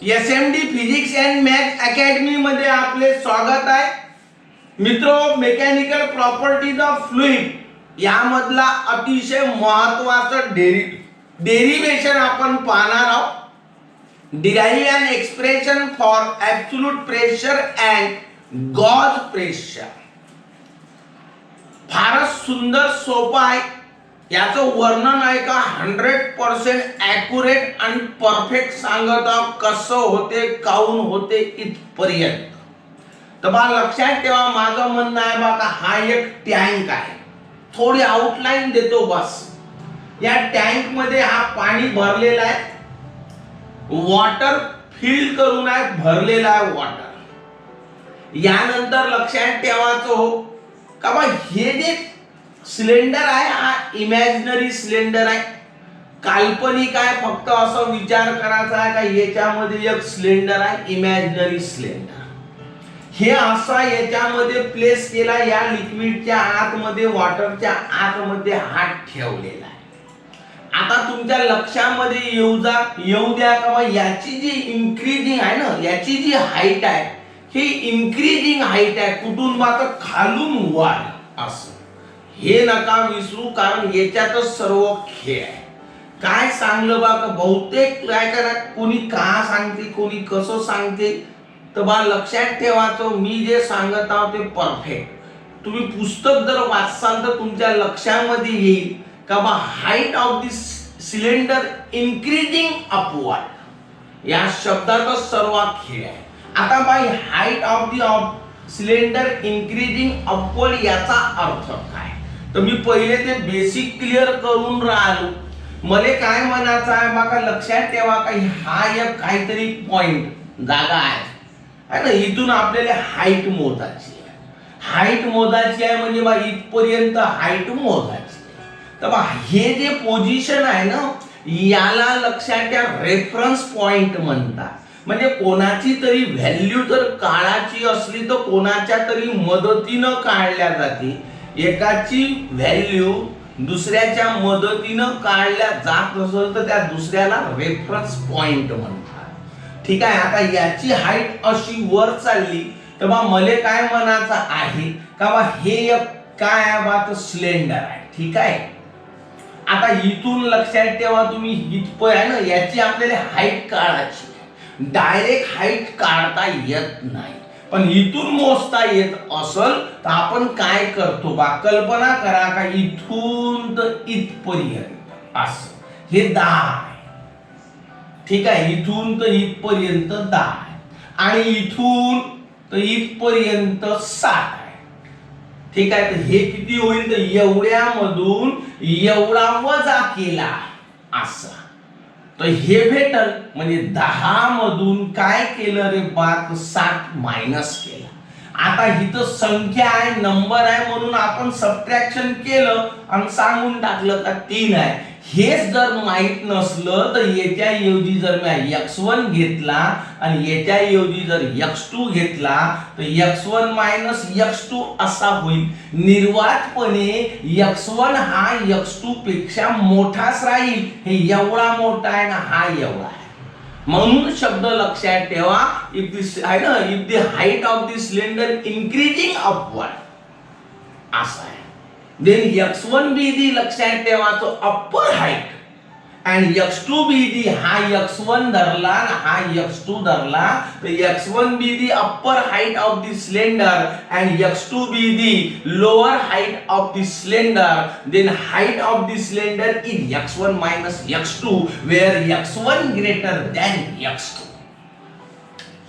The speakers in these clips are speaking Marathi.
SMD physics and maths academy मध्ये आपले स्वागत आहे. मित्रो, मेकॅनिकल प्रॉपर्टीज ऑफ फ्लुइड यामधला अतिशय महत्त्वाचं डेरिवेशन आपण पाहणार आहोत. Derive an expression for absolute pressure and gauge pressure. फारच सुंदर सोपं आहे. याचं वर्णन आहे का 100% ॲक्युरेट आणि परफेक्ट सांगत आहोत. कसं होते, काऊन होते इथपर्यंत. तर बा लक्षात ठेवा, माझं म्हणणं आहे बा का हा एक टँक आहे. थोडी आउटलाईन देतो बस. या टँक मध्ये हा पाणी भरलेला आहे. वॉटर फिल करून आहे, भरलेला आहे वॉटर. यानंतर लक्षात ठेवायचं हो का बा हे जे सिलेंडर आहे हा इमॅजिनरी सिलेंडर आहे, काल्पनिक आहे. फक्त असं विचार करायचा आहे का याच्यामध्ये एक सिलेंडर आहे, इमॅजिनरी सिलेंडर. हे असा याच्यामध्ये प्लेस केला, या लिक्विडच्या आतमध्ये, वॉटरच्या आतमध्ये हात ठेवलेला आहे. आता तुमच्या लक्षामध्ये येऊ द्या का बा याची जी इन्क्रीजिंग आहे ना, याची जी हाईट आहे ही इन्क्रीजिंग हाईट आहे. कुठून बा तर खालून वर असं. हे नका विसरू, कारण याच्यातच सर्व खेळ आहे. काय सांगलं बा का बहुतेक काय करा, कोणी का सांगते, कोणी कसं सांगते, तर बा लक्षात ठेवायचं मी जे सांगत आहोत ते परफेक्ट. तुम्ही पुस्तक जर वाचसाल तर तुमच्या लक्षामध्ये येईल का बा height of this cylinder increasing upward. या शब्दातच सर्व खेळ आहे. आता by height of the cylinder increasing upward याचा अर्थ काय, तर मी पहिले ते बेसिक क्लिअर करून राहिलो. मला काय म्हणायचं आहे बघा, लक्षात ठेवा का हा एक काहीतरी पॉइंट जागा आहे ना. इथून आपल्याला हाईट मोजायची आहे. हाईट मोजायची आहे म्हणजे बा इथपर्यंत हाईट मोजायची. तर बा हे जे पोझिशन आहे ना, याला लक्षात ठेवा रेफरन्स पॉइंट म्हणतात. म्हणजे कोणाची तरी व्हॅल्यू जर काढायची असली तर कोणाच्या तरी मदतीनं काढल्या जाते. एकाची व्हॅल्यू दुसऱ्याच्या मदतीनं काढल्या जात असेल तर त्या दुसऱ्याला रेफरन्स पॉइंट म्हणतात. ठीक आहे. आता याची हाईट अशी वर चालली तर बा मले काय म्हणायचं आहे का बा हे एक काय आहे बा तर सिलेंडर आहे. ठीक आहे. आता इथून लक्षात ठेवा तुम्ही इथपर्यंत आहे ना, याची आपल्याला हाईट काढायची. डायरेक्ट हाईट काढता येत नाही, पण इथून मोजता येत असल तर आपण काय करतो बा, कल्पना करा का इथून तर इथपर्यंत असं हे 10 आहे. ठीक आहे. इथून तर इथपर्यंत 10 आहे आणि इथून तर इथपर्यंत 7 आहे. ठीक आहे. तर हे किती होईल तर एवढ्यामधून एवढा वजा केला असा तर हे भेटल. म्हणजे 10 मधून काय केलं रे बा, 7 मायनस केला. आता इथं संख्या आहे, नंबर आहे, म्हणून आपण सबट्रॅक्शन केलं आणि सांगून टाकलं का 3 आहे. हेच जर माहित नसलं तर याच्या ऐवजी जर मी x1 घेतला आणि याच्या ऐवजी जर x2 घेतला तर x1 मायनस x2 असा होईल. निर्वातपणे x1 हा x2 पेक्षा मोठाच राहील. हे एवढा मोठा आहे ना, हा एवढा आहे. म्हणून शब्द लक्षात ठेवा, इफ दिस आहे ना, if the height of the cylinder increasing upward असा आहे. then x1 be the लक्षात ठेवायचं upper height and x2 be the हा x1 धरला हा x2 धरला तर x1 be the upper height of the cylinder and x2 be the lower height of the cylinder. then height of the cylinder is x1 minus x2 where x1 greater than x2.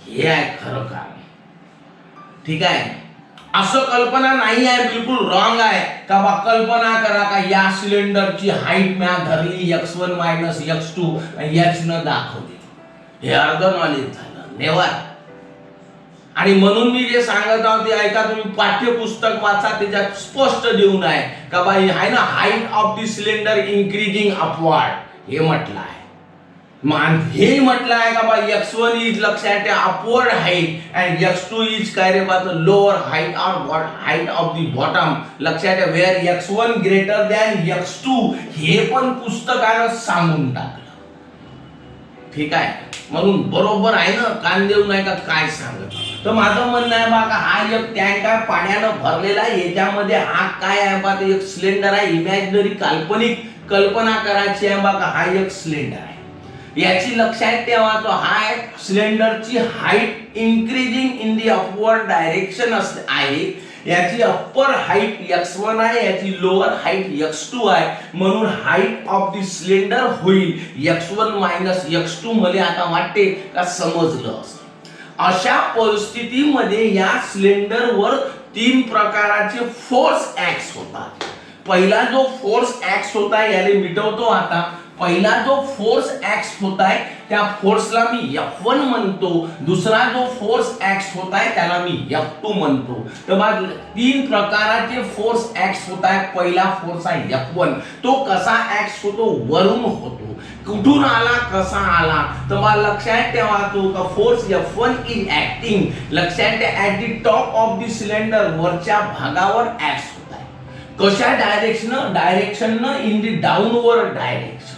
हे आहे खरं काम. ठीक आहे. असं कल्पना नाही आहे, बिलकुल रॉंग आहे का बा कल्पना करा का या सिलेंडरची हाईट मी धरली x1 मायनस x2 आणि h न दाखवली. हे अर्ध नॉलेज झालं. नेवर. आणि म्हणून मी जे सांगत आहोत ते ऐका तुम्ही. पाठ्यपुस्तक वाचा, त्याच्यात स्पष्ट देऊन आहे का बा आहे ना height of the cylinder increasing upward हे म्हटलं आहे. हे म्हटलं आहे का बा x1 इज लक्षात ठेवा upward height and x2 is काय रे बा लोअर हाईट और हाईट ऑफ द बॉटम. लक्षात ठेवा wear x1 greater than x2 हे पण पुस्तकानं सांगून टाकलं. ठीक आहे. म्हणून बरोबर आहे ना, कान देऊ नाही का काय सांगत. तर माझं म्हणणं आहे बघा, हा एक टँक आहे पाण्यानं भरलेला आहे, याच्यामध्ये हा काय आहे बघा, एक सिलेंडर आहे, इमॅजिनरी काल्पनिक कल्पना करायची आहे बघा, हा एक सिलेंडर आहे. याची लक्षात ठेवा, तो हा सिलेंडरची height increasing in the upward direction आहे. याची अप्पर हाईट x1 आहे, याची लोअर हाईट x2 आहे, म्हणून हाईट ऑफ दी सिलेंडर होईल x1 मायनस x2. मला आता वाटते का समजलं असं. अशा परिस्थितीमध्ये या सिलेंडरवर 3 प्रकारचे फोर्स ऍक्ट होतात. पहिला जो फोर्स ऍक्ट होता याला मिटवतो आता. पहिला जो फोर्स ऍक्ट होत आहे त्या फोर्सला मी F1 म्हणतो. दुसरा जो फोर्स ऍक्ट होत आहे त्याला मी F2 म्हणतो. तर मग 3 प्रकारचे फोर्स ऍक्ट होत आहे. पहिला फोर्स आहे F1. तो कसा ऍक्ट होतो? वरून होतो. कुठून आला, कसा आला? तर मला लक्षात ठेवा, तो का फोर्स F1 इज ऍक्टिंग, लक्षात ठेवा, at the top of the cylinder, वरच्या भागावर ऍक्ट होत आहे. कशा direction in the downward direction.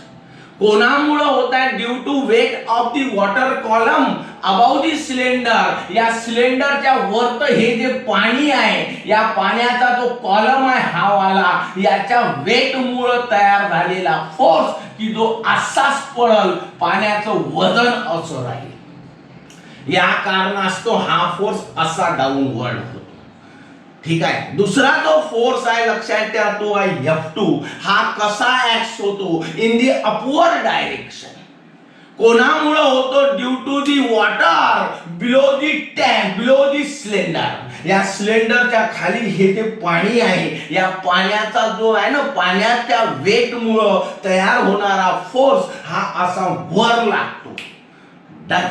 कोणामुळे होत आहे? Due to weight of the water column about the cylinder. या सिलेंडरच्या वरत हे जे पाणी आहे, या पाण्याचा जो कॉलम आहे हा वाला, याच्या वेट मुळे तयार झालेला फोर्स की जो असाच पडल, पाण्याचं वजन असं राहील. या कारणास्तव हा फोर्स असा डाऊनवर्ड होतो. ठीक आहे. दुसरा जो फोर्स आहे लक्षात ठेवा, तो आहे F2. हा कसा ऍक्ट होतो? In the upward direction. कोणामुळे होतो? Due to the water below the tank, below the cylinder. या सिलेंडरच्या खाली हे जे पाणी आहे, या पाण्याचा जो आहे ना, पाण्याच्या वेट मुळे तयार होणारा फोर्स हा असा वर लागतो. डन.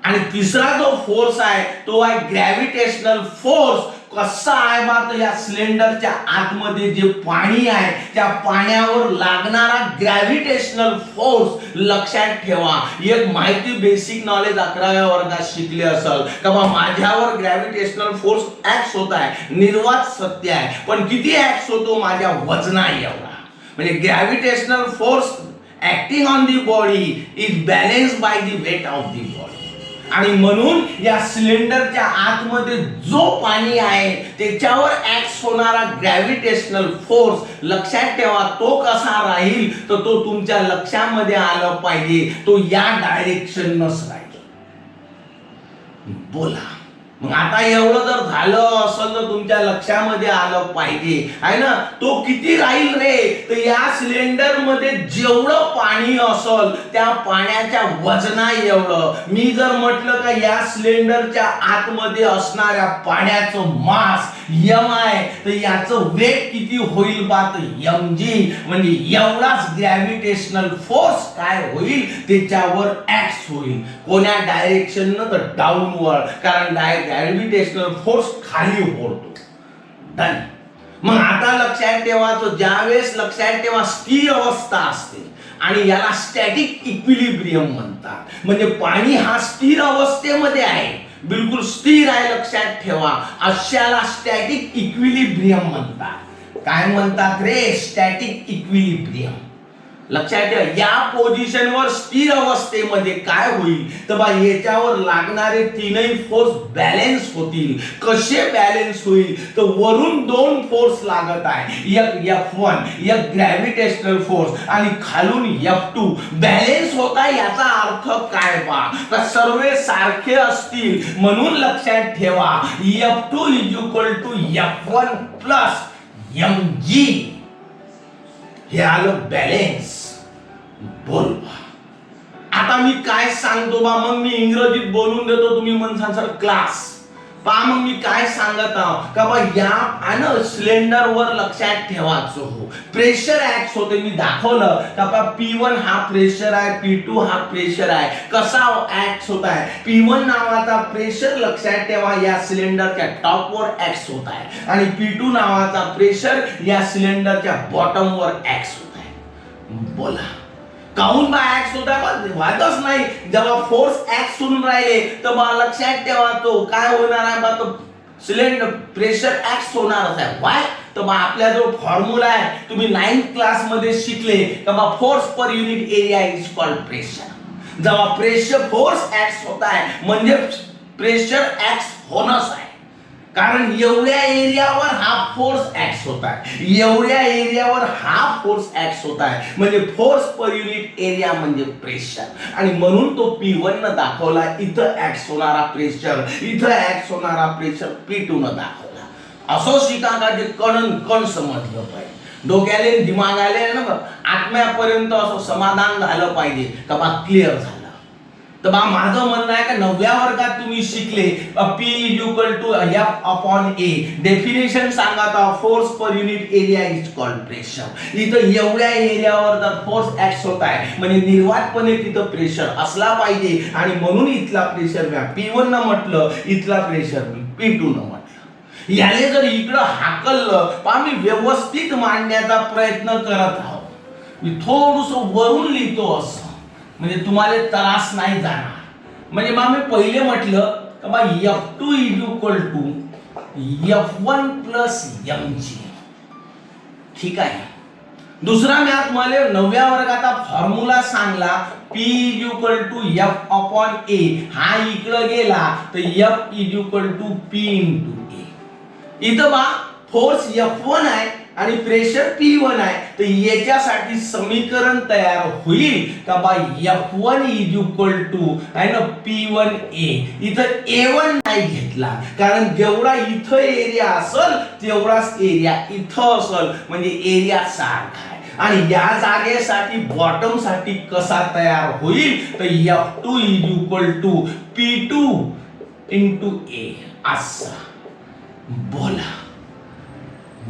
आणि तिसरा जो फोर्स आहे तो आहे ग्रॅव्हिटेशनल फोर्स. कसा आहे बा, या सिलेंडरच्या आतमध्ये जे पाणी आहे त्या पाण्यावर लागणारा ग्रॅव्हिटेशनल फोर्स. लक्षात ठेवा, एक माहिती बेसिक नॉलेज 11व्या वर्गात शिकले असेल का बा, माझ्यावर ग्रॅव्हिटेशनल फोर्स ऍक्ट होत आहे, निर्वात सत्य आहे, पण किती ऍक्ट होतो? माझ्या वजना एवढा. म्हणजे gravitational force acting on the body is balanced by the weight of the body. आणि म्हणून या सिलेंडरच्या आतमध्ये जो पाणी आहे त्याच्यावर ऍक्ट होणारा ग्रॅव्हिटेशनल फोर्स, लक्षात ठेवा, तो कसा राहील? तर तो तुमच्या लक्षामध्ये आलं पाहिजे, तो या डायरेक्शननच राहील. बोला मग आता एवढं जर झालं असेल तर तुमच्या लक्षामध्ये आलं पाहिजे आहे ना, तो किती राहील रे? तर या सिलेंडर मध्ये जेवढं पाणी असेल त्या पाण्याच्या वजना एवढं. मी जर म्हटलं का या सिलेंडरच्या आतमध्ये असणाऱ्या पाण्याचं मास m आहे, तर याचं वेट किती होईल बा? तर mg. म्हणजे एवढाच ग्रॅव्हिटेशनल फोर्स काय होईल? त्याच्यावर ऍक्ट होईल. कोण्या डायरेक्शननं? तर डाऊनवर्ड. कारण ग्रॅव्हिटेशनल फोर्स खाली ओढतो. डन. मग आता लक्षात ठेवा, तो ज्यावेळेस लक्षात ठेवा स्थिर अवस्था असते आणि याला स्टॅटिक इक्विलिब्रियम म्हणतात. म्हणजे पाणी हा स्थिर अवस्थेमध्ये आहे, बिलकुल स्थिर आहे, लक्षात ठेवा. अशाला स्टॅटिक इक्विलिब्रियम म्हणतात. काय म्हणतात रे? Static equilibrium. लक्षात ठेवा, या पोझिशनवर स्थिर अवस्थेमध्ये काय होईल? तर बा, याच्यावर लागणारे तीनही फोर्स बॅलेन्स होतील. कसे बॅलेन्स होईल? तर वरून 2 फोर्स लागत आहे, एक F1, एक ग्रॅव्हिटेशनल फोर्स, आणि खालून F2. बॅलेन्स होता याचा अर्थ काय बा? तर सर्व सारखे असतील, म्हणून लक्षात ठेवा F2 is equal to F1 plus mg. हे आलं बॅलेन्स. बोल. आता मी काय सांगतो बा? मग मी इंग्रजीत बोलून देतो, तुम्ही म्हणसान सर क्लास पहा. मग मी काय सांगत आहो का बा, या सिलेंडरवर लक्षात ठेवायचं हो, प्रेशर ऍक्ट होते. मी दाखवलं का बा, P1 हा प्रेशर आहे, P2 हा प्रेशर आहे. कसा ऍक्ट होत आहे? P1 नावाचा प्रेशर लक्षात ठेवा या सिलेंडरच्या टॉपवर ऍक्ट होत आहे, आणि P2 नावाचा प्रेशर या सिलेंडरच्या बॉटमवर ऍक्ट होत आहे. बोला काऊन बा ऍक्ट होता? वादच नाही. जेव्हा फोर्स ऍक्ट होऊन राहिले तर बा लक्षात ठेवा, तो काय होणार आहे बा? तो सिलेंडर प्रेशर ऍक्ट होणारच आहे. वाय? तर बा, आपला जो फॉर्म्युला आहे तुम्ही 9th क्लास मध्ये शिकले का बा, force per unit area is called pressure. जेव्हा प्रेशर फोर्स ऍक्ट होत आहे म्हणजे प्रेशर ऍक्ट होणंच आहे, कारण एवढ्या एरियावर हा फोर्स ऍक्ट होत आहे, एवढ्या एरियावर हा फोर्स ऍक्ट होत आहे, म्हणजे फोर्स पर युनिट एरिया म्हणजे प्रेशर. आणि म्हणून तो P1 न दाखवला इथं ऍक्ट होणारा प्रेशर, इथं ऍक्ट होणारा प्रेशर P2 न दाखवला. असं शिका का जे कण समजलं पाहिजे, डोक्याले दिमागाले ना आत्म्यापर्यंत असं समाधान झालं पाहिजे का बा क्लिअर झालं. तर बा माझं म्हणणं आहे का 9व्या वर्गात तुम्ही शिकले P equal to F upon A, definition सांगा force per unit area is called pressure. इथं एवढ्या एरियावर जर फोर्स ऍक्ट होत आहे म्हणजे निर्वातपणे तिथं प्रेशर असला पाहिजे, आणि म्हणून इथला प्रेशर मी P1 न म्हटलं, इथला प्रेशर मी P2 न म्हटलं. याले जर इकडं हाकललं पहा, मी व्यवस्थित मांडण्याचा प्रयत्न करत आहोत, मी थोडस वरून लिहितो असं म्हणजे तुम्हाला त्रास नाही जाणार. म्हणजे मग मी पहिले म्हटलं की बा F2 equal to F1 plus mg. ठीक आहे. दुसरा मी आज मला 9व्या वर्गाचा फॉर्म्युला सांगला P equal to F upon A, हा इकडे गेला तर F इक्वल टू P इंटू A. इथं बा फोर्स F1 आहे आणि प्रेशर P1 आहे, तर याच्यासाठी समीकरण तयार होईल का बा F1 इज इक्वल टू आहे ना P1A. इथं A1 नाही घेतला कारण जेवढा इथं एरिया असेल तेवढाच एरिया इथं असेल, म्हणजे एरिया सारखा आहे. आणि या जागेसाठी बॉटम साठी कसा तयार होईल तर F2 is equal to P2 into A असा. बोला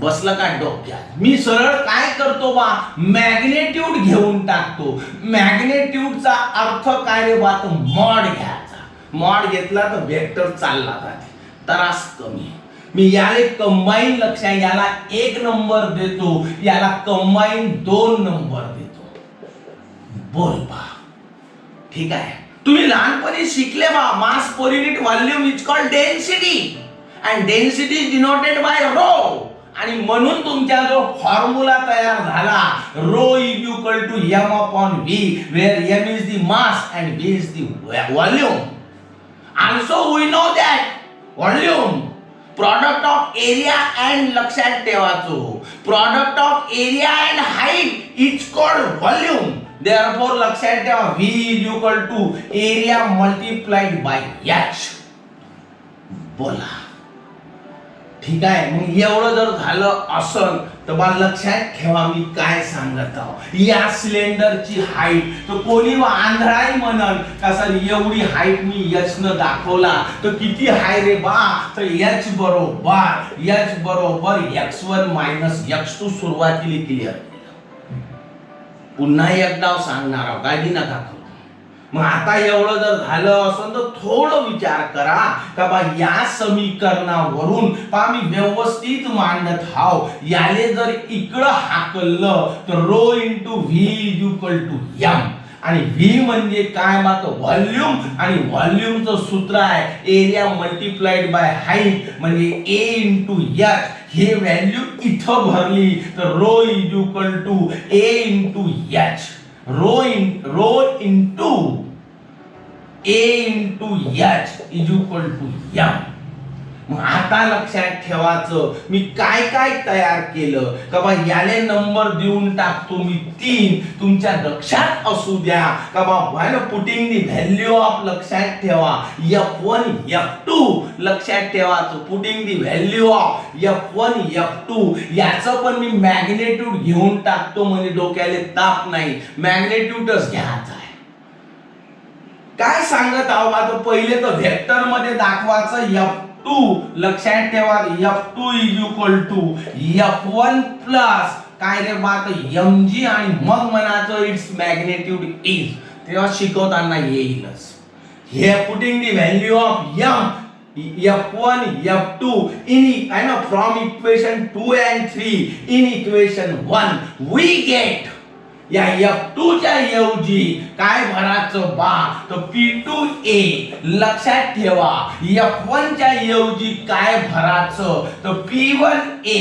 बसलं का डोक्यात? मी सरळ काय करतो बा मॅग्नेट्यूड घेऊन टाकतो. मॅग्नेट्यूडचा अर्थ काय रे बा, मॉड घ्यायचा. मॉड घेतला तर वेक्टर चालला जाते, त्रास कमी. मी याला कंबाईन लक्षात, याला 1 नंबर देतो, याला कंबाईन 2 नंबर देतो. बोल बा. ठीक आहे. तुम्ही लहानपणी शिकले बा mass per unit volume is called density and density is denoted by rho. आणि म्हणून तुमचा जो फॉर्म्युला तयार झाला rho is equal to m upon v, where m is the mass and v is the volume. Also we know that volume product of area and लक्षात ठेवायचो, product of area and height is called volume. Therefore लक्षात ठेवा v is equal to area multiplied by h. बोला. ठीक आहे. मग एवढं जर झालं असं तर बा लक्षात ठेवा मी काय सांगत आहो. या सिलेंडरची हाईट तर कोणी आंधळाही म्हणल का सर एवढी हाईट मी h न दाखवला तर किती हाय रे बा, तर h बरोबर x1 मायनस x2 सुरुवातीला क्लिअर. पुन्हा एकदा सांगणार आहोत, काळजी नका करू. मग आता एवढं जर झालं असेल तर थोडं विचार करा का बा या समीकरणावरून पा मी व्यवस्थित मांडत हाव. याले जर इकडं हाकललं तर rho into V is equal to M, आणि व्ही म्हणजे काय मात व्हॉल्यूम, आणि व्हॉल्यूमचं सूत्र आहे एरिया मल्टिप्लाइड बाय हाईट म्हणजे ए इंटू एच. हे व्हॅल्यू इथं भरली तर rho is equal to A into H. Rho into A into H is equal to M. मग आता लक्षात ठेवायचं मी काय काय तयार केलं का बा याले नंबर देऊन टाकतो मी 3. तुमच्या लक्षात असू द्या का बा व्हाय पुटिंग दी व्हॅल्यू ऑफ, लक्षात ठेवा F1 F2 लक्षात ठेवायचं. Putting the value of F1 F2 याचं पण मी मॅग्नेट्यूड घेऊन टाकतो म्हणजे डोक्याले ताप नाही, मॅग्नेट्यूडच घ्यायचा आहे. काय सांगत आहो बा, तर पहिले तर व्हेक्टर मध्ये दाखवायचं F2. लक्षात ठेवा F2 is equal to F1 plus काय रे बा तर mg, आणि मग म्हणायचं इट्स मॅग्नेट्यूड इज. तेव्हा शिकवताना येईलच. हे putting the value of F1 F2 in I know from equation 2 and 3 in equation 1 we get या F2 च्या ऐवजी काय भरायचं बा तर P2A. लक्षात ठेवा F1 च्या ऐवजी काय भरायचं तर P1A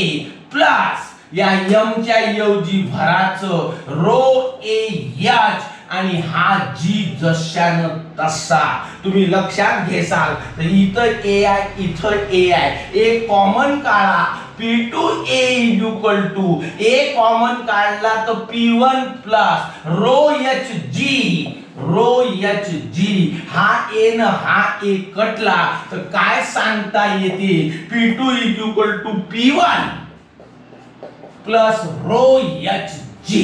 प्लस या m च्या ऐवजी भरायचं रो ए एच, आणि हा जी जशानं तसा तुम्ही लक्षात घेसाल तर इथं ए आहे इथं ए आहे ए कॉमन काढा P2A is equal to A common काढला तर P1 प्लस रो एच जी हा ए न हा ए कटला तर काय सांगता येते P2 is equal to P1 plus rho H G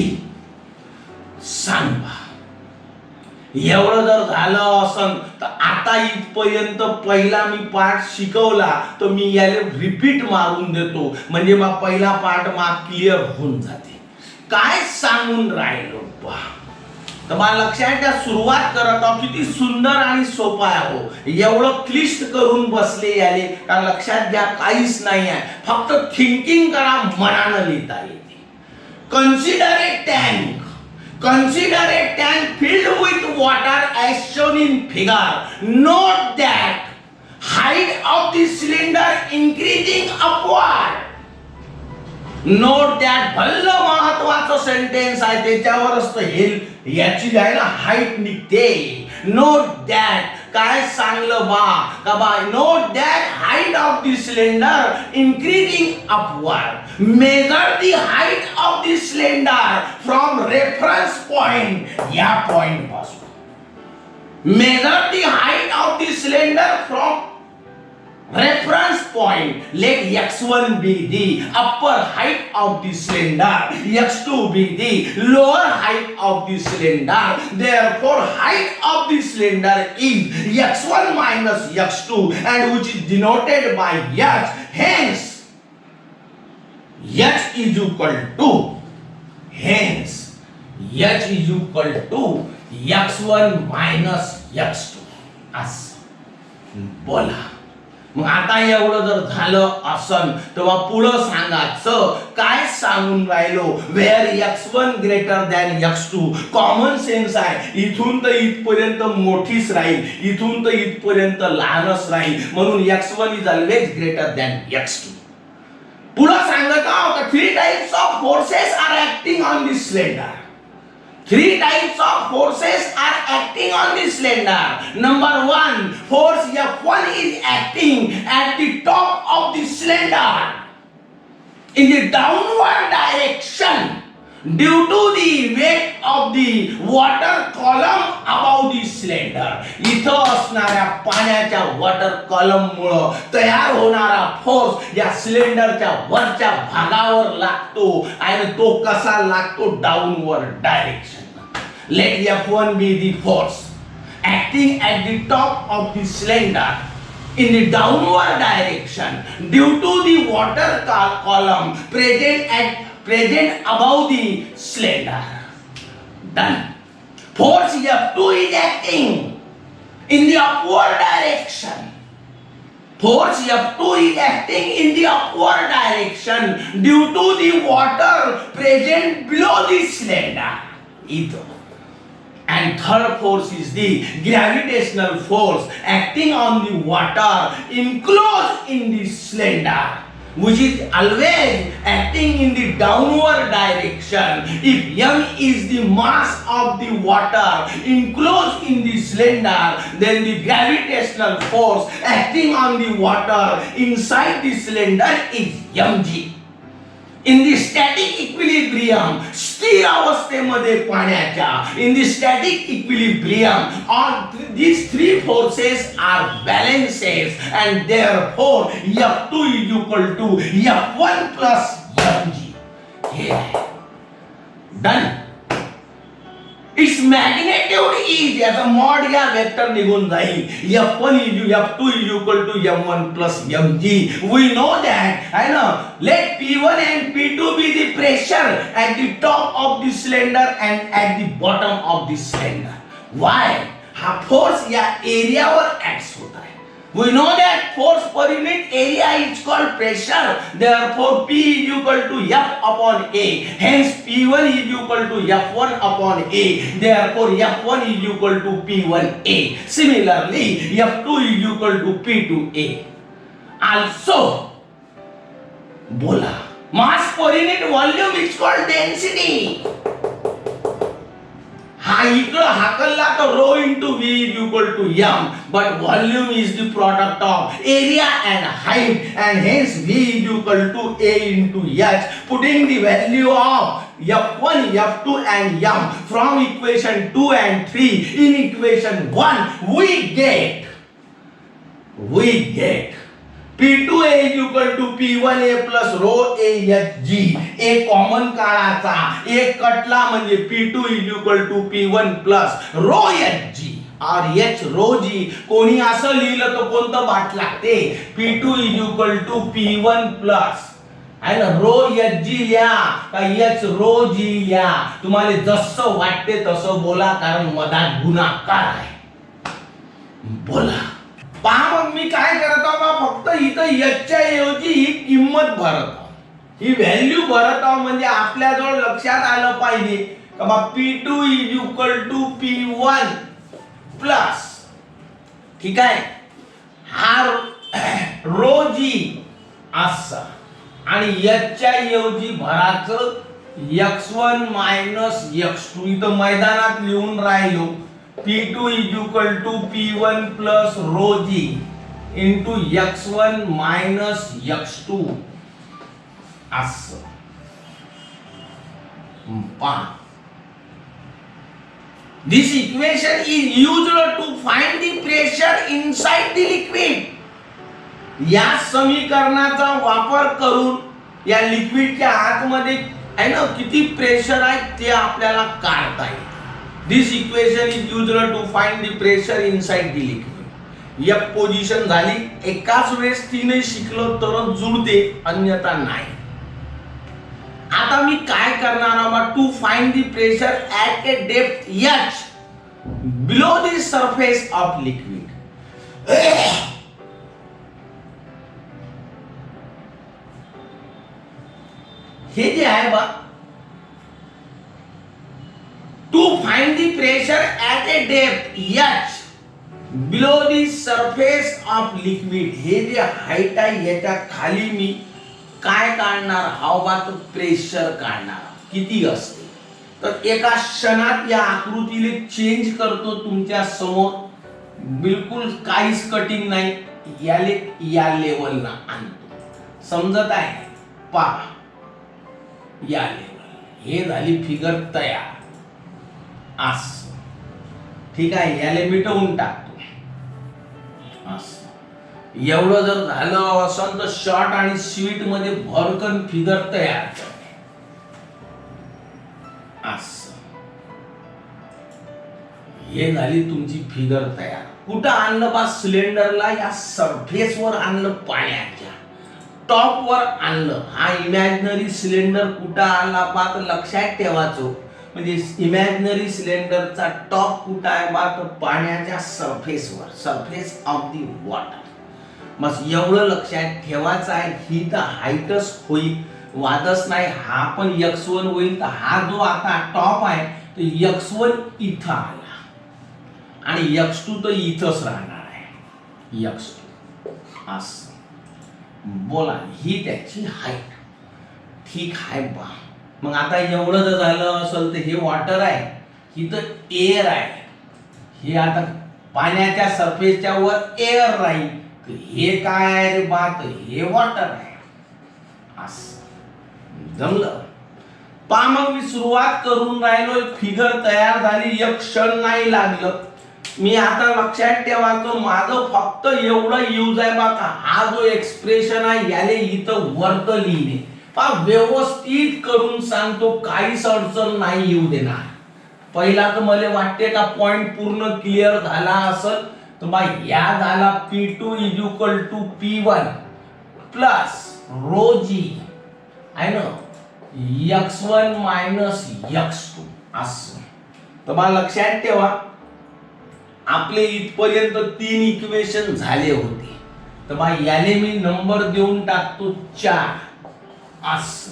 सांगा एवढं जर झालं असन तर आता इथपर्यंत पहिला मी पार्ट शिकवला तर मी याला रिपीट मारून देतो म्हणजे मग पहिला पार्ट क्लिअर होऊन जाते काय सांगून राहिलो बा तर मला लक्षात त्या सुरुवात करत आहो किती सुंदर आणि सोपा आहे हो एवढं क्लिष्ट करून बसले याले का लक्षात घ्या काहीच नाही आहे फक्त थिंकिंग करा मनानं लिहिता येते consider A tank Consider a tank filled with water as shown in figure. Note that height of the cylinder increasing upward. Note that भल्ल महत्वाचं सेंटेन्स आहे त्याच्यावरच तर हे याची आहे ना हाईट निघते. Note that काय सांगलं बा note that height of the cylinder increasing upward. Measure the height of the cylinder from reference point या point पासून measure the height of the cylinder from reference point. Let x1 be the upper height of the cylinder, x2 be the lower height of the cylinder. Therefore height of the cylinder is x1 minus x2 and which is denoted by h. Hence h is equal to x1 minus x2 असं बोला. मग आता एवढं जर झालं असन तेव्हा पुढं सांगायचं काय सांगून राहिलो where x1 greater than x2 common sense आहे इथून तर इथपर्यंत मोठीच राहील इथून तर इथपर्यंत लहानच राहील म्हणून x1 is always greater than x2. पुढं सांगत आहोत 3 types of forces are acting on this cylinder. 3 types of forces are acting on the cylinder. Number 1, force F1 is acting at the top of the cylinder in the downward direction due to the weight of the water column above the cylinder. इथं असणाऱ्या पाण्याच्या वॉटर कॉलम मुळे तयार होणारा फोर्स या सिलेंडरच्या वरच्या भागावर लागतो आणि तो कसा लागतो downward direction. Let F1 be the force acting at the top of the cylinder in the downward direction due to the water column present above the cylinder. Done. Force F2 is acting in the upward direction. Force F2 is acting in the upward direction due to the water present below the cylinder. Either. And third force is the gravitational force acting on the water enclosed in the cylinder, which is always acting in the downward direction. If m is the mass of the water enclosed in the cylinder, then the gravitational force acting on the water inside the cylinder is mg. In the static equilibrium, स्थिर अवस्थेमध्ये पाण्याच्या in the static equilibrium, all these 3 forces are balances and therefore F2 is equal to F1 plus mg. Yeah. Done. Its magnitude is याचा मॉड या वेक्टर निघून जाईल F2 is equal to m1 plus mg. We know that है ना. Let P1 and P2 be the pressure at the top of the cylinder and at the bottom of the cylinder. Why? हा फोर्स या एरियावर ऍक्ट होत आहे. We know that force per unit area is called pressure. Therefore, P is equal to F upon A. Hence, P1 is equal to F1 upon A. Therefore, F1 is equal to P1A. Similarly, F2 is equal to P2A. Also, bola mass per unit volume is called density. हा इकडं हाकलला तर rho into V is equal to M, but volume is the product of area and height and hence V is equal to A into H. Putting the value of F1, F2 and M from equation 2 and 3 in equation 1 we get P2A is equal to P1A plus rho AHG. एक कॉमन काढायचा, एक कटला म्हणजे P2 is equal to P1 plus rho HG और H rho G. कोणी असं लिहिलं तर कोणतं बाट लागते? P2 is equal to P1 plus आहे ना रो एच जी लिहा का एच रो जी लिहा, तुम्हाला जसं वाटते तसं बोला, कारण मधात गुणाकार आहे. बोला. पहा मग मी काय करत आहो, फक्त इथं एचच्या ऐवजी ही किंमत भरत आहो, ही व्हॅल्यू भरत आहो, म्हणजे आपल्याजवळ लक्षात आलं पाहिजे का बा P2 is equal to P1 plus, ठीक आहे, हा रो जी असा आणि याच्या ऐवजी भराचं x1 मायनस x2. इथं मैदानात लिहून राहिलो P2 is equal to P1 plus rho G into x1 minus x2 असं. This equation is used to find the pressure inside the liquid. या समीकरणाचा वापर करून या लिक्विडच्या आतमध्ये आहे ना किती प्रेशर आहे ते आपल्याला काढता येईल. This equation is used to find the pressure inside the liquid. एक पोझिशन झाली, एकाच वेळेस तीनही शिकलो तर जुळते, अन्यथा नाही. आता मी काय करणार आहे, to find the pressure at a depth h below the surface of liquid. हे जे आहे बा, to find the pressure at a depth h below the surface of liquid. हे जे हाईट आहे याच्या खाली मी काय काढणार, हाव बा तो प्रेशर काढणार किती असते. तर एका क्षणात या आकृतीला चेंज करतो तुमच्या समोर, बिलकुल काहीच कटिंग नाही, याले या लेवलला आणतो. समजत आहे? पहा या लेवल, हे झाली फिगर तयार असं, ठीक आहे. याले मिटवून टाकतो असं. एवढं जर झालं असं तर शॉर्ट आणि स्वीट मध्ये भरकन फिगर तयार करते असं. हे झाली तुमची फिगर तयार. कुठं आणलं बा सिलेंडरला, या सरफेसवर आणलं, पाण्याच्या टॉप वर आणलं. हा इमॅजिनरी सिलेंडर कुठं आला बा तर लक्षात ठेवायचो, म्हणजे इमॅजिनरी सिलेंडरचा टॉप कुठं आहे बा तर पाण्याच्या सरफेसवर, सरफेस ऑफ द वॉटर. बस एवढं लक्षात ठेवायचं आहे. ही तर हाईटच होईल, वादच नाही. हा पण x1 होईल, तर हा जो आता टॉप आहे तो x1 इथं आला आणि x2 तर इथंच राहणार आहे, x2 असं. बोला, ही त्याची हाईट, ठीक आहे बा. मग आता एवढं जर झालं असेल तर हे वॉटर आहे, ही तर एअर आहे. हे आता पाण्याच्या सरफेसच्या वर एअर राहील, हे काय आहे रे बा, तर हे वॉटर आहे असं. जमलं? पहा मग मी सुरुवात करून राहिलो, फिगर तयार झाली, एक क्षण नाही लागलं. मी आता लक्षात ठेवायचं, माझं फक्त एवढं यूज आहे बा का हा जो एक्सप्रेशन आहे याले इथं वर्त लिहिणे. पहा व्यवस्थित करून सांगतो, काहीच अडचण नाही येऊ देणार. पहिला तर मला वाटते का पॉइंट पूर्ण क्लिअर झाला असेल. तर बा या झाला P2 is equal to P1 plus rho g आहे ना x1 मायनस x2 असं. तर बा लक्षात ठेवा, आपले इथपर्यंत 3 इक्वेशन झाले होते. तर बा याले मी नंबर देऊन टाकतो 4 असं.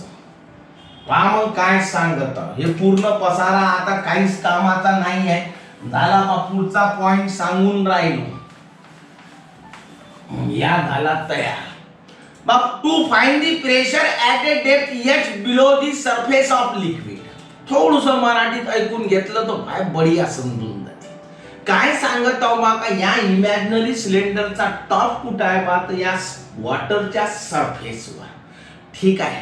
पहा मग काय सांगत, हे पूर्ण पसारा आता काहीच कामाचा नाही आहे. झाला मग पुढचा पॉइंट सांगून राहिलो, या झाला तयार. मग to find the pressure at a depth h below the surface of liquid. थोडस मराठीत ऐकून घेतलं तर काय बढिया समजून जाते. काय सांगत आहो बा का या इमॅजिनरी सिलेंडरचा टॉप कुठं आहे बा तर या वॉटरच्या सरफेसवर. ठीक आहे.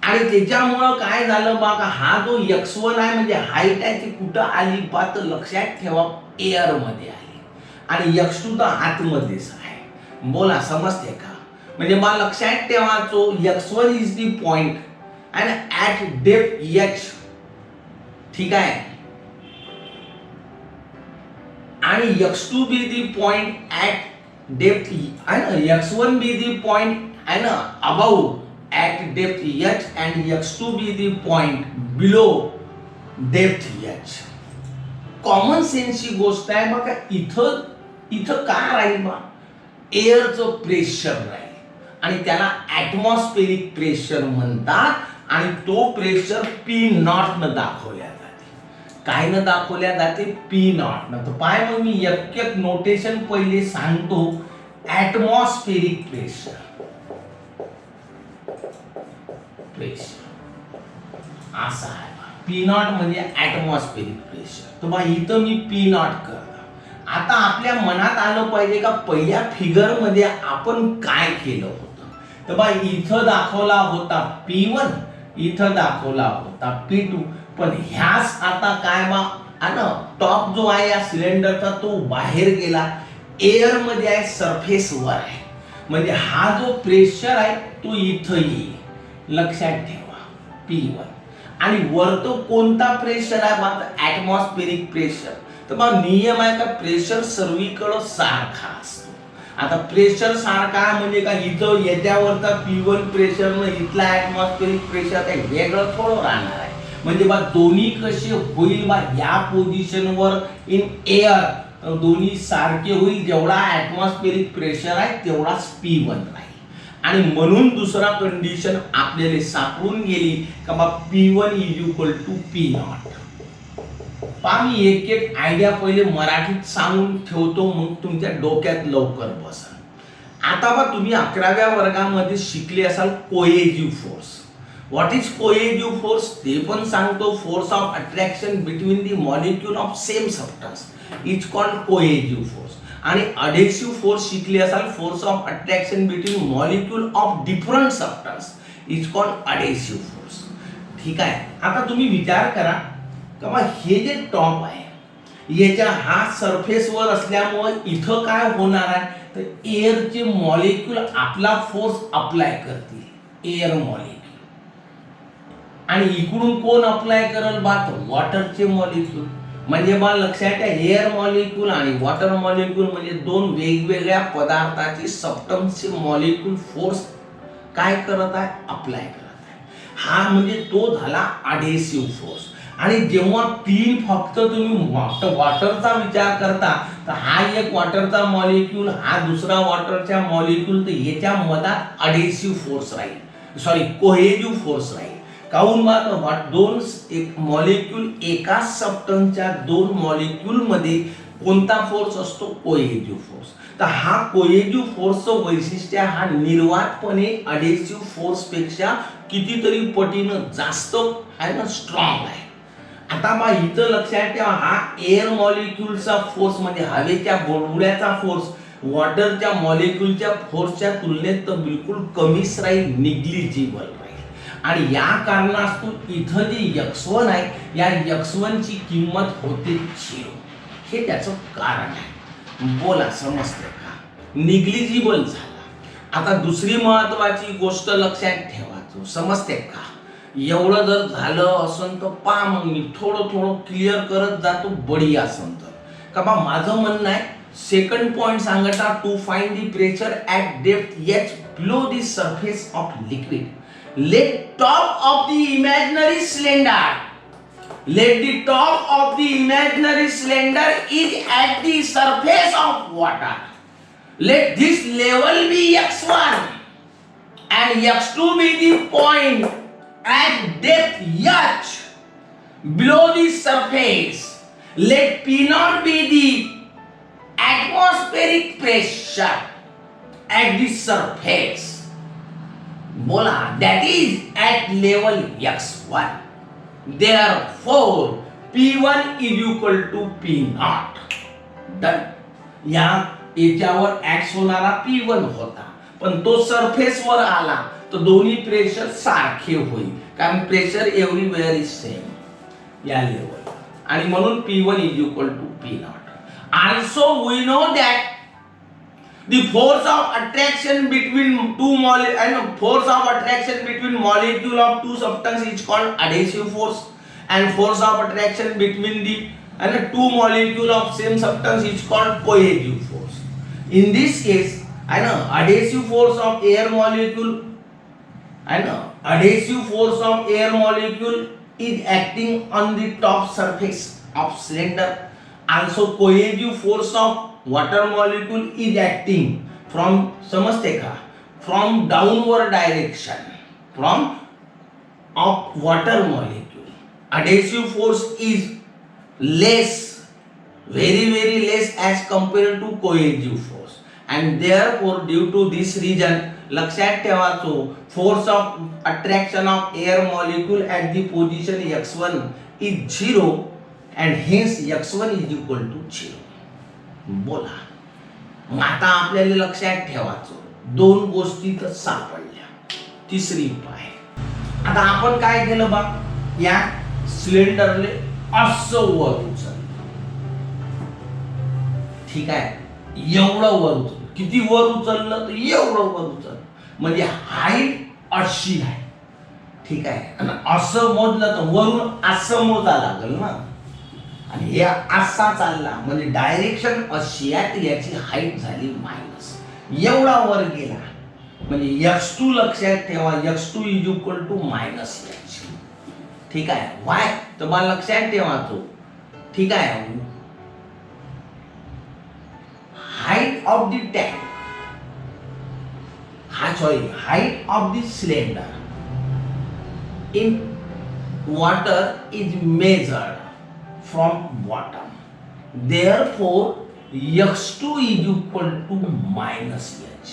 आणि त्याच्यामुळं काय झालं बा का हा जो x1 आहे म्हणजे हाईट आहे ती कुठं आली बा तर लक्षात ठेवा एअर मध्ये आली आणि x2 तर आतमध्येच आहे. बोला समजते का? म्हणजे बा लक्षात ठेवा जो x1 is the point and at depth h. ठीक आहे. आणि x2 be the point at depth x1 be the point आहे ना about at depth h and x2 be the point below depth h. Common सेन्सची गोष्ट आहे बघा. इथं काय राहील बा एअरचं प्रेशर राहील आणि त्याला ॲटमॉस्फेरिक प्रेशर म्हणतात आणि तो प्रेशर पी नॉट न दाखवल्या जाते. काय न दाखवल्या जाते? पी नॉट न. तर पाय मग मी एक एक नोटेशन पहिले सांगतो. ॲटमॉस्फेरिक प्रेशर असा आहे. पी नॉट म्हणजे ॲटमॉस्फेरिक प्रेशर. तर बा इथं मी पी नॉट करतो. आता आपल्या मनात आलं पाहिजे का पहिल्या फिगर मध्ये आपण काय केलं होतं. तर बा इथं दाखवला होता P1, इथं दाखवला होता P2. पण ह्याच आता काय बा टॉप जो आहे या सिलेंडरचा तो बाहेर गेला, एअर मध्ये आहे, सरफेस वर आहे. म्हणजे हा जो प्रेशर आहे तो इथं येईल. लक्षात ठेवा P1. आणि वर तो कोणता प्रेशर आहे बा ॲटमॉस्फेरिक प्रेशर. तर मग नियम आहे का प्रेशर सर्वीकडे सारखा असतो. आता प्रेशर सारखा म्हणजे का इथं याच्यावरचा P1 प्रेशर न इथला ॲटमॉस्फेरिक प्रेशर काही वेगळं थोडं राहणार आहे. म्हणजे बा दोन्ही कसे होईल बा या पोझिशनवर इन एअर दोन्ही सारखे होईल. जेवढा ॲटमॉस्फेरिक प्रेशर आहे तेवढाच P1 राहील. आणि म्हणून दुसरा कंडिशन आपल्याला सापडून गेली का बा P1 is equal to P nought. पहा मी एक एक आयडिया पहिले मराठीत सांगून ठेवतो मग तुमच्या डोक्यात लवकर बसेल. आता बा तुम्ही 11व्या वर्गामध्ये शिकले असाल cohesive force. What is cohesive force ते पण सांगतो. Force of attraction between the molecule of same substance is called cohesive force. आणि अडेसिव्ह फोर्स शिकले असाल force of attraction between molecule of different substance is called adhesive force. ठीक आहे. आता तुम्ही विचार करा का हे जे टॉप आहे याच्या हा सरफेसवर असल्यामुळे इथं काय होणार आहे तर एअरचे मॉलिक्यूल आपला फोर्स अप्लाय करतील. Air molecule. आणि इकडून कोण अप्लाय करेल बा वॉटरचे मॉलिक्यूल. म्हणजे बा लक्षात ठेवा एअर मॉलिक्यूल आणि वॉटर मॉलिक्यूल म्हणजे दोन वेगवेगळ्या पदार्थाची सबस्टन्सचे मॉलिक्यूल फोर्स काय करत आहे अप्लाय करत आहे. हा म्हणजे तो झाला अडेसिव्ह फोर्स. आणि जेव्हा तीन फक्त तुम्ही वॉटरचा विचार करता तर हा एक वॉटरचा मॉलिक्यूल हा दुसरा वॉटरचा मॉलिक्यूल तर याच्या मधात अडेसिव्ह फोर्स राहील. सॉरी कोहेजिव्ह फोर्स राहील. काऊन बा दोन एक मॉलिक्यूल एका सबस्टन्सच्या दोन मॉलिक्यूल मध्ये कोणता फोर्स असतो कोएजिव्ह फोर्स. तर हा कोएजिव्ह फोर्सचं वैशिष्ट्य हा निर्वातपणे अडेसिव्ह फोर्स पेक्षा कितीतरी पटीनं जास्त आहे ना स्ट्रॉंग आहे. आता बा इथं लक्षात ठेवा हा एअर मॉलिक्यूलचा फोर्स म्हणजे हवेच्या बुडबुड्याचा फोर्स वॉटरच्या मॉलिक्यूलच्या फोर्सच्या तुलनेत तर बिलकुल कमीच राहील. निग्लिजिबल राहील. आणि या कारणास्तव इथं जे x1 आहे या x1 ची किंमत होते 0. हे त्याचं कारण आहे. बोला समजते का? निग्लिजिबल झाला. आता दुसरी महत्वाची गोष्ट लक्षात ठेवा समजते का? एवढं जर झालं असं तर पहा मग मी थोडं क्लिअर करत जातो बढिया असं तर का बा माझं म्हणणं आहे. सेकंड पॉइंट सांगता to find the pressure at depth h below the surface of liquid. Let top of the imaginary cylinder. Let the top of the imaginary cylinder is at the surface of water. Let this level be x1 and x2 be the point at depth h below the surface. Let P naught be the atmospheric pressure at the surface. बोला that is at level x1. Therefore, P1 is equal to P0. Done. या याच्यावर ऍक्ट होणारा P1 होता, पण तो सरफेसवर आला तर दोन्ही प्रेशर सारखे होईल, कारण प्रेशर एव्हरीवेअर इज सेम या लेवल, आणि म्हणून P1 is equal to P0. Also we know that the force of attraction between two molecule of two substance is called adhesive force, and force of attraction between the two molecule of same substance is called cohesive force. In this case, adhesive force of air molecule is acting on the top surface of cylinder. Also cohesive force of water molecule is acting from from downward direction of water molecule. Adhesive force is less, very less as compared to cohesive force, and therefore due to this reason लक्षात ठेवायचो force of attraction of air molecule at the position x1 is 0 and hence x1 is equal to 0. बोला. मग आता आपल्याला लक्षात ठेवायचो दोन गोष्टी तर सापडल्या, तिसरी पाय. आता आपण काय केलं बा, या सिलेंडरले असं वर उचललं. ठीक आहे, एवढं वर उचललं. किती वर उचललं तर एवढं वर उचललं, म्हणजे हाईट अशी आहे. ठीक आहे, आणि असं मोजलं तर वरून असं मोजा लागेल ना, आणि हे असा चालला म्हणजे डायरेक्शन अशी आहे, याची हाईट झाली मायनस. एवढा वर गेला म्हणजे x2 लक्षात ठेवा, x2 is equal to minus h. ठीक आहे, वाय तर मला लक्षात ठेवायचो. ठीक आहे, height of the tank, height of the cylinder in water is measured from bottom. Therefore, x2 is equal to minus h.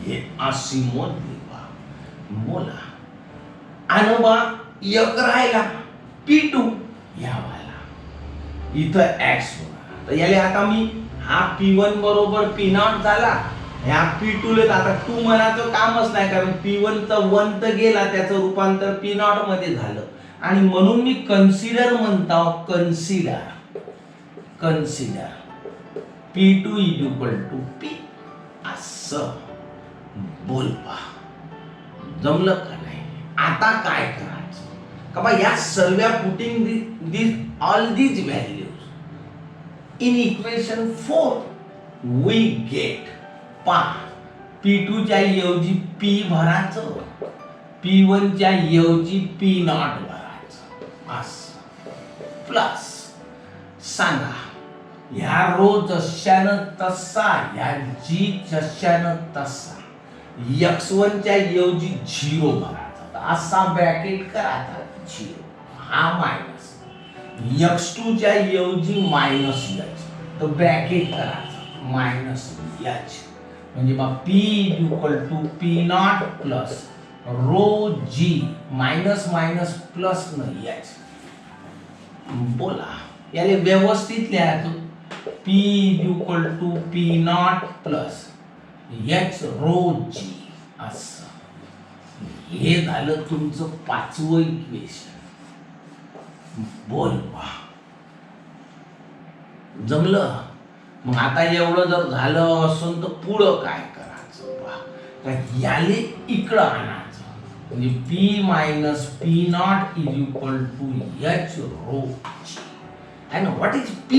हे अशी मोजली बा. बोला. आणि बा एक राहिला P2 यावाला, इथं x होणार. तर याले आता मी हा P1 बरोबर P0 झाला, ह्या P2 ले आता 2 म्हणायचं कामच नाही, कारण P1 चा 1 तर गेला, त्याचं रूपांतर P0 मध्ये झालं, आणि म्हणून मी कन्सिडर म्हणतो. Consider P2 is equal to P. असं बोल पा. जमलं का नाही? आता काय करायचं का बा, या सर्व putting all these values in equation 4 we get पा P2 च्या ऐवजी P भरायचं, P1 च्या ऐवजी P0 भरायचं, असं प्लस सांगा ह्या रो जशानं तसा, ह्या जी जशानं तसा, x1 च्या ऐवजी 0 भरायचा, असा ब्रॅकेट करायचा 0, हा मायनस, x2 च्या ऐवजी मायनस h, तर ब्रॅकेट करायचा मायनस h, म्हणजे बा P equal to P0 plus rho G minus minus plus न h. बोला, याले व्यवस्थित लिहायचं. P equal to P0 plus h rho G असं. हे झालं तुमचं पाचवं इक्वेशन. बोल बा, जमलं? मग आता एवढं जर झालं असून तर पुढं काय करायचं बा, तर याले इकडं आणायचं, म्हणजे P minus P0 is equal to h rho G. And what is P?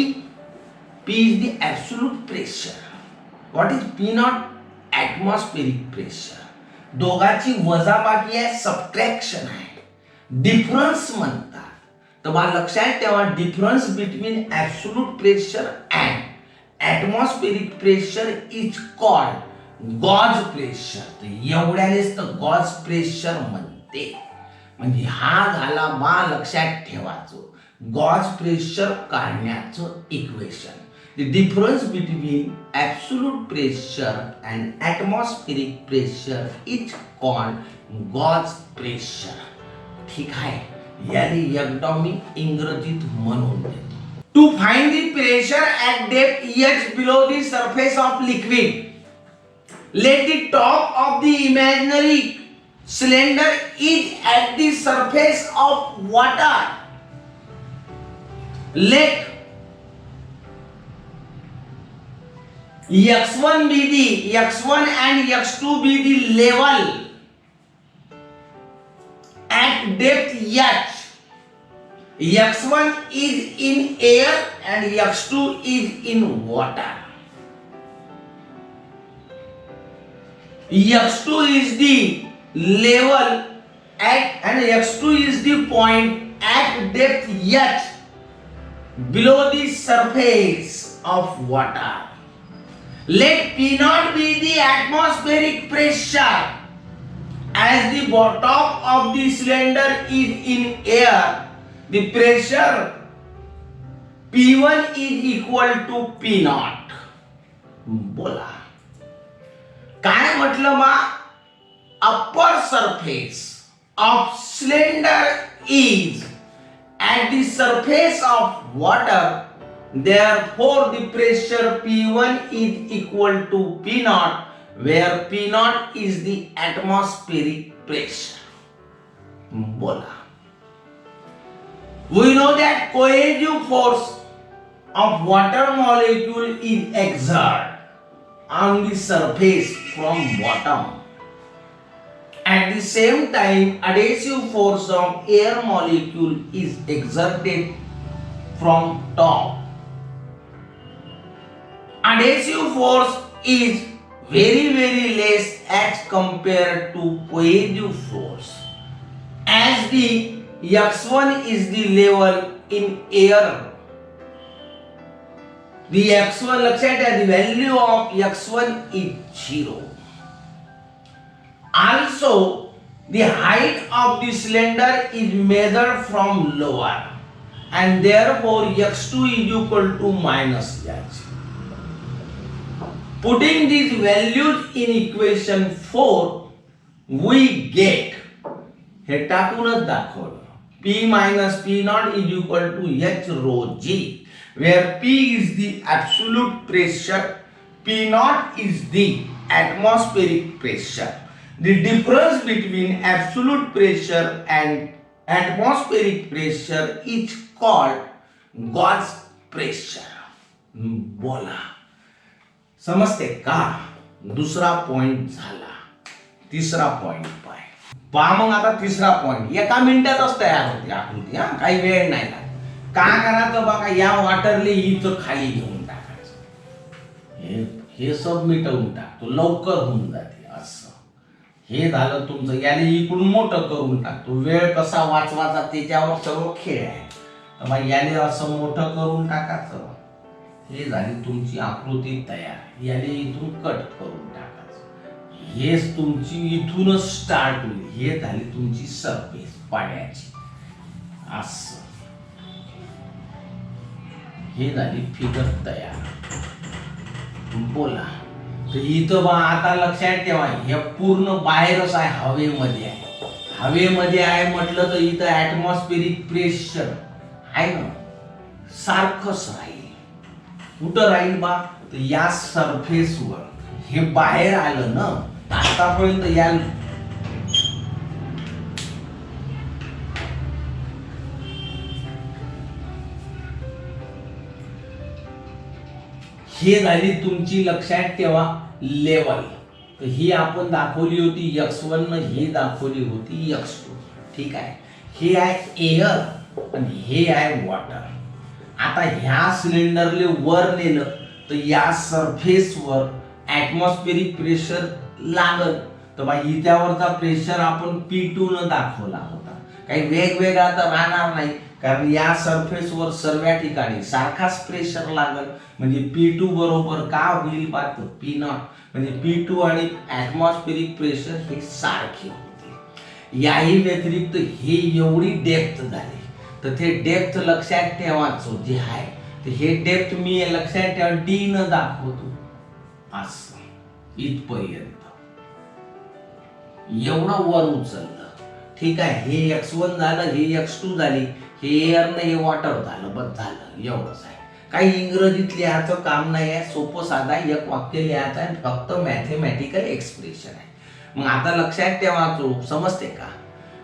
P is the absolute pressure. What is P0? Atmospheric pressure. दोघांची वजाबाकी आहे, सबट्रॅक्शन आहे, डिफरन्स म्हणतात. तर मला लक्षात ठेवा, difference between absolute pressure and atmospheric pressure is called gauge pressure. एवढ्यानेच तर गॉज प्रेशर म्हणते. म्हणजे हा झाला बा लक्षात ठेवायचो गॉज प्रेशर काढण्याचं equation. The difference between absolute pressure and atmospheric pressure is called gauge pressure. ठीक आहे, याने एकदा मी इंग्रजीत म्हणून देतो. To find the pressure at depth h below the surface of liquid, let the top of the imaginary cylinder is at the surface of water. Let x1 be the x1 and x2 be the level at depth h. x1 is in air and x2 is in water. x2 is the level at and x2 is the point at depth h below the surface of water. Let P naught be the atmospheric pressure as the bottom of the cylinder is in air. The pressure P1 is equal to P naught. बोला काय म्हटलं बा? Upper surface of cylinder is at the surface of water. Therefore, the pressure P1 is equal to P naught, where P naught is the atmospheric pressure. बोला. We know that cohesive force of water molecule is exerted on the surface from bottom. At the same time, adhesive force of air molecule is exerted from top. Adhesive force is very less as compared to cohesive force, as the x1 is the level in air. The x1 लक्षात घ्या, the value of x1 is 0. Also, the height of the cylinder is measured from lower, and therefore x2 is equal to minus h. Putting these values in equation 4, we get हे टाकूनच दाखवलं. P minus P naught is equal to H rho G, where P is the absolute pressure, P naught is the atmospheric pressure. The difference between absolute pressure and atmospheric pressure is called Gauge pressure. बोला समजते का? दुसरा पॉइंट झाला. तिसरा पॉइंट पाय पहा. मग आता तिसरा पॉइंट एका मिनिटातच तयार होते आकृती. काही वेळ नाही लागत. का करायचं बघा, या वॉटरले इथं खाली घेऊन टाकायचं. हे सब मिटवून टाकतो, लवकर होऊन जाते. असं हे झालं तुमचं. याने इकडून मोठं करून टाकतो. वेळ कसा वाचवायचा त्याच्यावर सर्व खेळ आहे. तर मग याने असं मोठं करून टाकायचं. हे झाली तुमची आकृती तयार. याने इथून कट करून टाकायचं. हेच तुमची इथूनच स्टार्ट होईल. हे झाली तुमची सरफेस पाण्याची. असं हे झाली फिगर तयार. बोला. तर इथं बा आता लक्षात ठेवा, हे पूर्ण बाहेरच आहे, हवेमध्ये आहे. हवेमध्ये आहे म्हटलं तर इथं ऍटमॉस्फेरिक प्रेशर आहे ना, सारखंच राहील. कुठं राहील बा? तर या सरफेसवर. हे बाहेर आलं ना आतापर्यंत. या हे झाली तुमची लक्षात ठेवा लेवल. तर ही आपण दाखवली होती x1 न, ही दाखवली होती x2. ठीक आहे. हे आहे एअर आणि हे आहे वॉटर. आता ह्या सिलेंडरले वर नेलं तर या सरफेसवर ऍटमॉस्फेरिक प्रेशर लागल. तर बा इथ्यावरचा प्रेशर आपण P2 न दाखवला होता. काही वेगवेगळा तर राहणार नाही, कारण या सरफेसवर सर्व ठिकाणी सारखाच प्रेशर लागल. म्हणजे P2 बरोबर का होईल बा? तर P naught. म्हणजे P2 आणि ऍटमॉस्फेरिक प्रेशर हे सारखे होते. याही व्यतिरिक्त हे एवढी डेप्थ झाली. तर ते डेप्थ लक्षात ठेवायचं जे आहे. तर हे डेप्थ मी लक्षात ठेवा D न दाखवतो. असं इथपर्यंत एवढं वर उचललं. ठीक आहे. हे x1 झालं, हे x2 झाली, हे एअर नाही, हे वॉटर झालं, बस झालं, एवढंच आहे. काही इंग्रजीत लिहायचं काम नाही आहे, सोपं साधा एक वाक्य लिहायचं आहे, फक्त मॅथेमॅटिकल एक्सप्रेशन आहे. मग आता लक्षात ठेवा, समजते का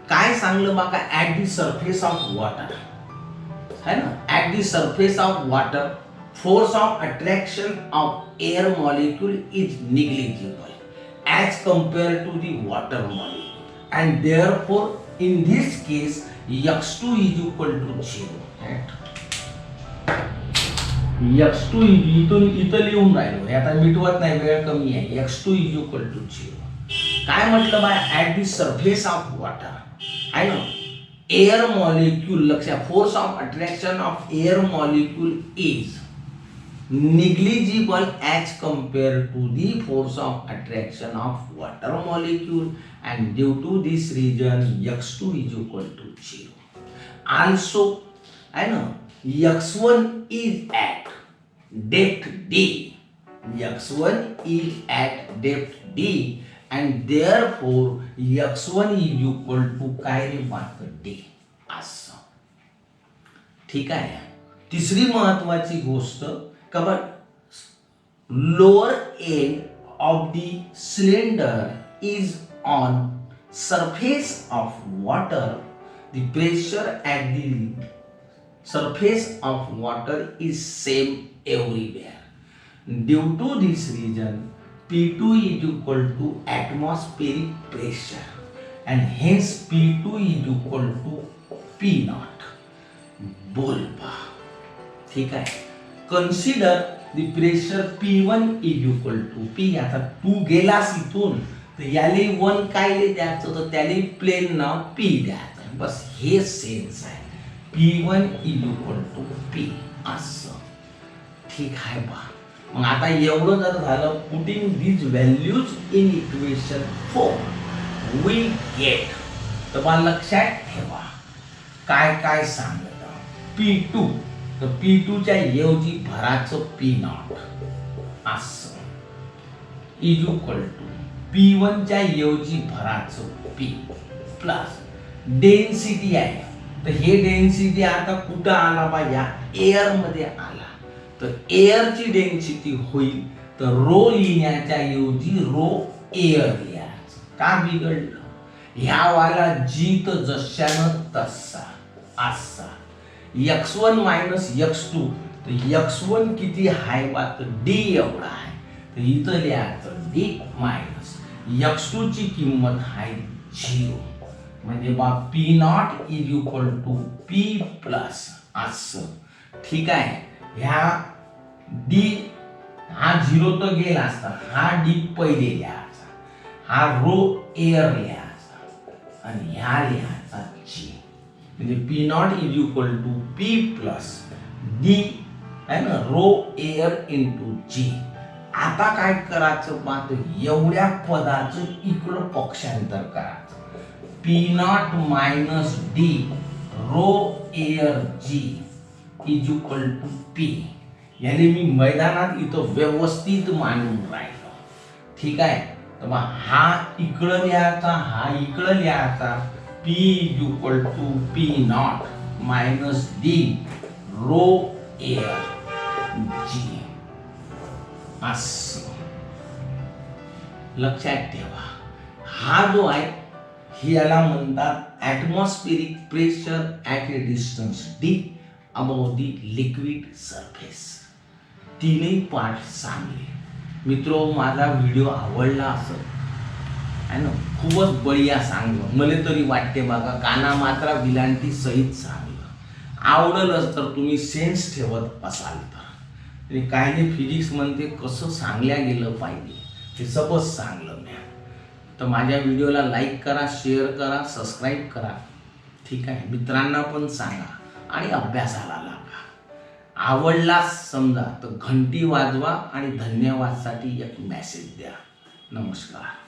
काय सांगलं बघा, at the surface of water है ना, at the surface of water force of attraction of air molecule is negligible as compared to the water molecule, and therefore in this case x2 is equal to 0. x2 इथं लिहून राहिलो, आता मिटवत नाही, वेळ कमी आहे. x2 is equal to 0. काय म्हटलं बा, at the surface of water आहे ना, एअर मॉलिक्यूल, लक्षात, force of attraction of air molecule is negligible as compared to the force of attraction of water molecule, and due to this reason x2 is equal to 0. Also, I know x1 is at depth d. x1 is at depth d, and therefore x1 is equal to काय रे बात d असं. ठीक आहे. तिसरी महत्वाची गोष्ट, lower end of the cylinder is on surface of water. The pressure at the surface of water is same everywhere. Due to this reason, P2 is equal to atmospheric pressure, and hence P2 is equal to P naught. बोलबा. ठीक आहे. Consider the pressure P1 is equal to P. आता तू गेलास इथून तर याले 1 काय द्यायचं, तर त्याले प्लेन नाव P द्यायचं, बस हे सेन्स आहे. P1 is equal to P असं. ठीक आहे बा. मग आता एवढं जर झालं, putting these values in equation 4 we get, तर मला लक्षात ठेवा काय काय सांगतं. P2, तर P2 च्या ऐवजी भराचं P नॉट असं इज इक्वल टू P1 च्या ऐवजी भराचं P प्लस डेन्सिटी आहे, तर हे डेन्सिटी आता कुठं आला बा, या एअर मध्ये आला, तर एअरची डेन्सिटी होईल, तर रो लिहिण्याच्या ऐवजी रो एअर लिहायचं. का बिघडलं, ह्या वाला जी तर जशानं तसा असा. x1 मायनस x2, तर x1 किती आहे बा, तर d एवढा आहे, तर इथं लिहायचं d मायनस x2 ची किंमत आहे 0, म्हणजे बा P nought is equal to P plus असं. ठीक आहे. ह्या d हा 0 तर गेला असता, हा d पहिले लिहायचा, हा रो एअर लिहायचा, आणि ह्या लिहायचा g, म्हणजे P nought is equal to P plus D आहे ना, रो एअर इंटू G. आता काय करायचं बा, एवढ्या पदाचं इकडं पक्षांतर करायचं. P nought minus D rho air G is equal to P. याने मी मैदानात इथं व्यवस्थित मांडून राहिलो. ठीक आहे. तर मग हा इकडं लिहायचा, हा इकडं लिहायचा. P is equal to P naught minus D rho air G असं. लक्षात ठेवा, हा जो आहे ह्याला म्हणतात atmospheric pressure at A distance D above the liquid surface. तीनही पाठ सांगले. मित्रो, माझा व्हिडिओ आवडला असेल आहे ना, खूपच बढिया सांगलं, मला तरी वाटते बघा, काना मात्रा विलांटी सहित सांगलं. आवडलंच तर तुम्ही सेन्स ठेवत असाल तर. काय नाही, फिजिक्स म्हणते कसं सांगल्या गेलं पाहिजे ते सबच सांगलं मी. तर माझ्या व्हिडिओला लाईक करा, शेअर करा, सबस्क्राईब करा. ठीक आहे. मित्रांना पण सांगा आणि अभ्यासाला लागा. आवडलाच समजा तर घंटी वाजवा आणि धन्यवादसाठी एक मेसेज द्या. नमस्कार.